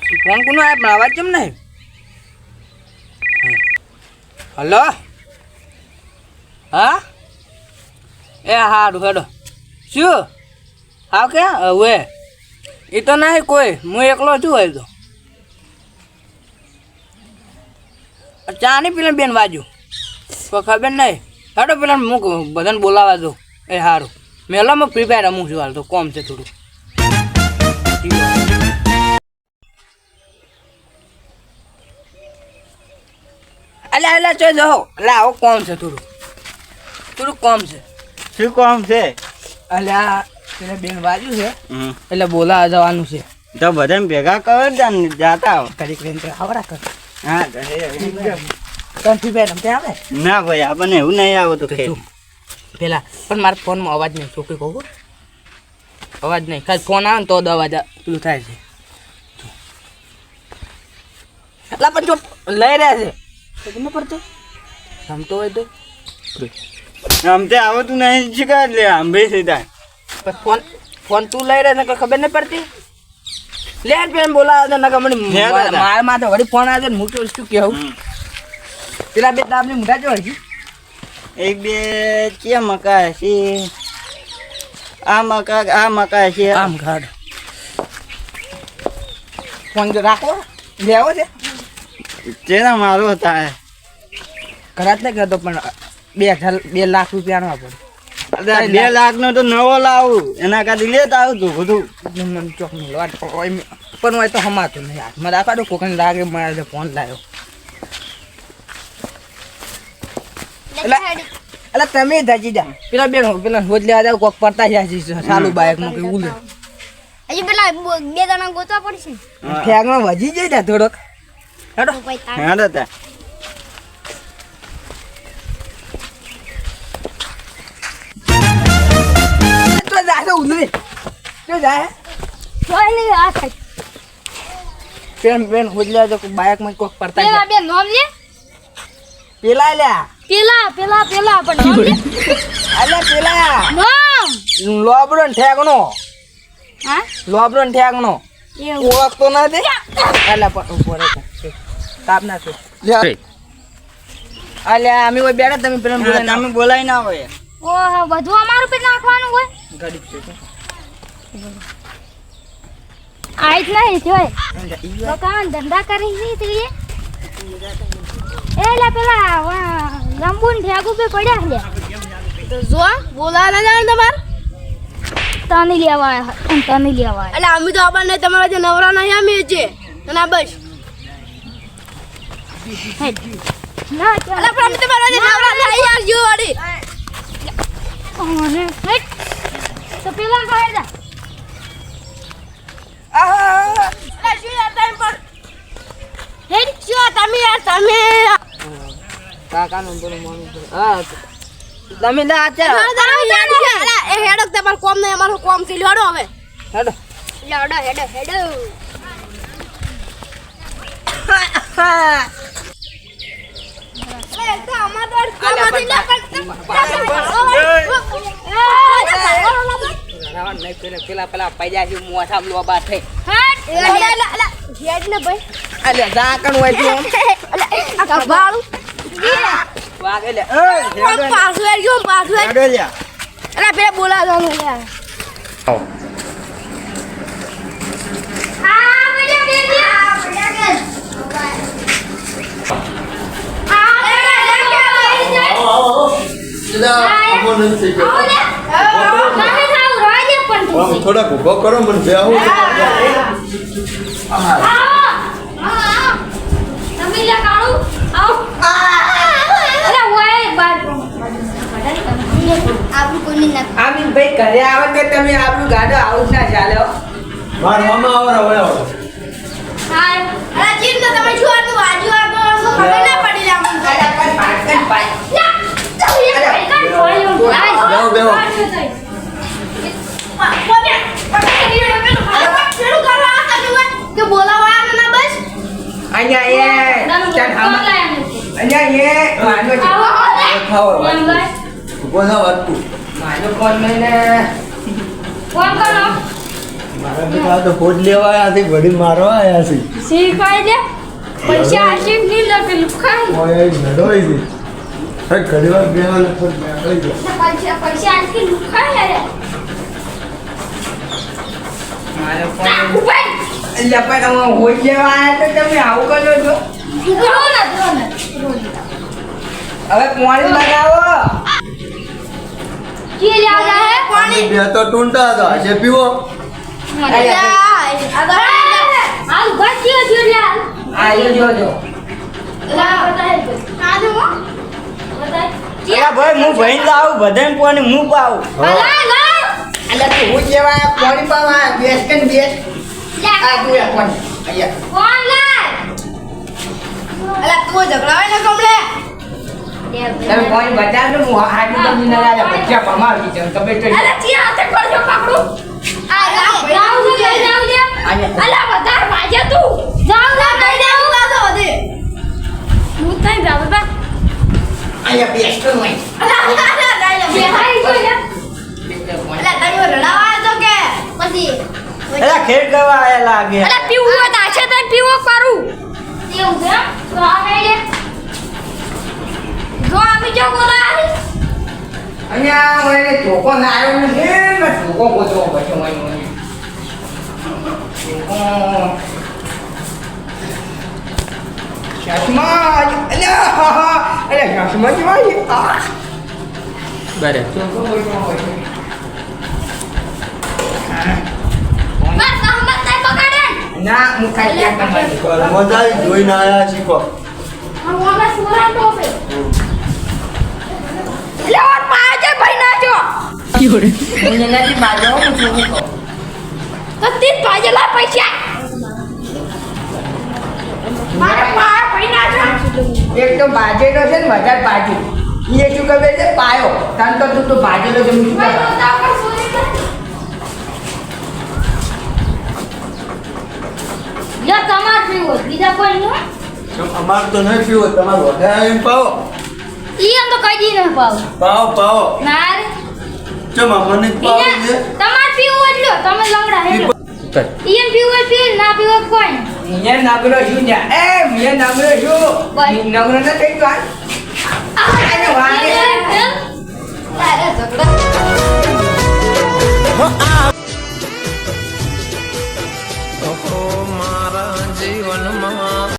Phone કોનો આય પણ અવાજ કેમ નહીં? હલો હા એ હારું હેડો શું હા કે હવે એ તો નહીં કોઈ હું એકલો છું હોય તો ચા નહીં પેલા બેન બાજુ કોઈ ખબર નહીં હેડો પેલા હું બધાને બોલાવા દઉં એ સારું મેલામાં ફ્રી ફાયર રમું છું હાલ તો કોમ છે થોડું અલ્યા અલ્યા ચો જાઓ એટલે આવો કોમ છે થોડું કોમ છે શું કામ છે? અલ્યા પેલા બેન બાજુ છે એટલે બોલાવા જવાનું છે તો બધાને ભેગા કરો ને જાતા આવો. કરી કરીને આવડા કર હા તને ફ્રી ફાયર રમતે આવે ના ભાઈ આપણને એવું નહીં આવતું ખેલ. પેલા પણ મારા ફોનમાં અવાજ નહીં છોકરી કહું અવાજ નહીં ખાલી ફોન આવે ને તો અવાજ પેલું થાય છે એટલા પણ જો લઈ રહ્યા છે તો કેમ પડતો રમતો હોય તો આમતે આવતું નહીં શીખાય એટલે આંબે સીધા પણ ફોન તું લઈ રહ્યા ને ખબર નહીં પડતી લે પેલા બોલાવે છે નકા મને મારા માથે વળી ફોન આવે છે હું તો શું કહેવું પેલા બે દાબની મોટા જો હજી એક બે કે મકા છે આ મકા છે આમ ઘાડ ફોન જો રાખો લેવો છે તેના મારો થાય ઘરાત નહીં કરતો પણ 2 લાખ રૂપિયાનો આપડે 2 લાખ નો તો નવો લાવું એના કાઢી લેતા આવતું બધું ચોક પણ હોય તો હમાતું નહીં હાથમાં રાખવા દો કોકને લાગે મારે ફોન લાવ્યો એટલે તમે ધજી જા પેલા બેન પેલા હોજ લેવા જાવ કોક પડતા જાય ચાલુ બાઇક નું કે ઉલે હજી પેલા 2 જણા ગોતવા પડશે ફેગમાં વજી જાય ને થોડોક હેડો હેડો તા તો જાય ઉલે તો જાય જોઈ નહીં આ થાય બેન બેન હોજ લેવા જાવ બાઇક માં કોક પડતા પેલા બે નામ લે પેલા લ્યા પેલા પણ નામ લે અલ્યા પેલા નામ લોબડો ને ઠેકણો હા લોબડો ને ઠેકણો એવું ઓળખતો નથી અલ્યા પણ ઉભો રહે તાપ ના છે અલ્યા અમે ઓય બેઠા તમે પેલા બોલાય તમે બોલાય ના હોય ઓહો બધું અમારું પે નાખવાનું હોય ગાડી છે આઈ જ નહીં જોય દુકાન ધંધા કરી ની તીએ એલા પેલા લંબુન ઠેગુ પે પડ્યા લે તો જો બોલા ના જાણ તમાર તને લેવા એટલે અમે તો આપણને તમારા જે નવરા નહીં અમે છે ના બસ ના અલા પણ અમે તમારા જે નવરા નહીં યાર જો વાડી ઓને હેટ તો પેલા ખાઈ જા અલા શું યાર ટાઈમ પર હેટ શું તમે યાર તમે કાકાનું બોલો મોનું હા તમે ના આચાર એ હેડો તમાર કોમ નહીં અમારું કોમ થી લેડો હવે હેડો હેડો પેલા પૈજા છે મોઠામ લોબા થઈ હેડ ને ભાઈ અલે જાકણ હોય છે આ બાળું વાગે લે પાછું હેડો લ્યા અલા બે બોલા દો યાર થોડાક ઉભો કરો મને બેહું આમી ભાઈ ઘરે આવે કે તમે આપણું ગાડો આવું ના ચાલે માર મામા આવરા વળ્યા માનો કોણ મહિને કોણ કરો મારા બેટા તો ફોજ લેવા આવ્યા છે ઘડી મારવા આવ્યા છે શીખાય લે પૈસા આશી નહીં લે પેલું ખાય ઓય નડોય છે હે ઘડી વાર બેવાને ફોજ બેઠો છે પૈસા આશી લુખાય રે મારે આ ફોન ઉભા એટલે પણ હું હોઈ લેવા આવ્યા તો તમે આવું કરો છો ડરો ને હવે પાણી લગાવો કે લ્યા હે પાણી બે તો ટૂંટા હતા આજે પીવો હાલ બચ્યો જો લ્યા આયો જોજો લા બતાય આ જો બતાય અલા ભાઈ હું ભઈને લાવું બધાને પાણી હું પાવું લા લા એટલે તું હોઈ લેવા આવ્યા, પાણી પાવા આવ્યા, બેસ કે ને બેસ આ તું પાણી અહીંયા કોણ લા અલા તું ઝઘડાવે ને કમલે તમે પાણી બતાવ ને હું હાડી તો બિના લાયા બચ્ચા પમાવી છે તમે તો અલા ચિયા હાથે કરજો પકડું આ જાવ દે જાવ દે અલા વધાર વાજે તું જાવ લા કઈ દે હું લાતો દે હું તઈ જાવ બા અહીંયા બેસ તો નહીં બે હાઈ જો લે અલા તમે રડાવા તો કે પછી અલા ખેડ કરવા આયા લાગે અલા પીવું હોય તો આછે તને પીવો કરું એવું છે તો આ હે લે જો આવી જો બોલા અહીંયા મને ધોકો નાયો ને ને ધોકો ગોતો બચ્ચો મને ચશ્મા અલ્યા ચશ્મા જેવા બરે બસ હમત તઈ પકડે ના હું ખાઈ ગયા તમારી મજા આવી જોઈને આયા શીખો આ વાલા સુરા ટોપે લે ઓર પાજે ભાઈ ના જો હું નથી બાજો હું છું તો તીન પાજે લા પૈસા મારે પા ભાઈ ના જો એક તો બાજેલો છે ને વધારે બાજુ એ શું કહે છે પાયો તન તો તું તો બાજેલો છે હું શું ભાઈ કરું? તો તા પર સોરી કર લે તમાર પીવો બીજા કોઈ નહીં અમાર તો નહીં પીવો તમારે વધારે એમ પાવો ઈ એમ તો કઈ દી ન પાવ પાવો પાવો ના રે ચમ મને જ પાવો છે તમાર પીવું એટલો તમે લંગડા હે ઈ એમ પીવું હોય પી ના પીવો કોઈ મેં નગરો છું ને એ મેં નગરો છું બસ. નગરો ન થઈ તો આને વાગે તારે ઝઘડા